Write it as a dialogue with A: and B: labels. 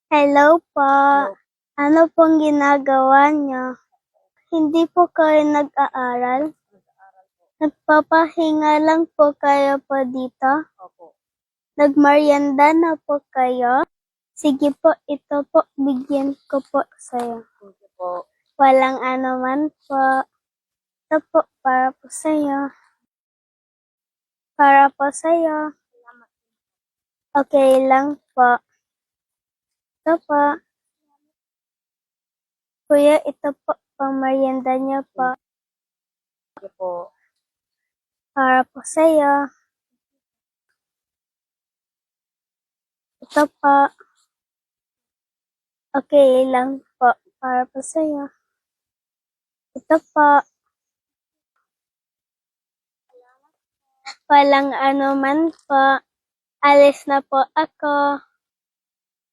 A: Hello po. Ano pong ginagawa niyo? Hindi po kayo nag-aaral? Nagpapahinga lang po kayo po dito?
B: Opo.
A: Nagmeryenda na po kayo? Sige po, ito po, bigyan ko po sa'yo.
B: Thank you po.
A: Walang anuman po. Ito po, para po sa'yo. Para po sa'yo. Okay lang po. Ito po. Kuya, ito po, pangmeryenda niyo po.
B: Thank you po.
A: Para po sa'yo. Ito po. Okay lang po. Para po sa'yo. Ito po. Walang anuman po. Alis na po ako.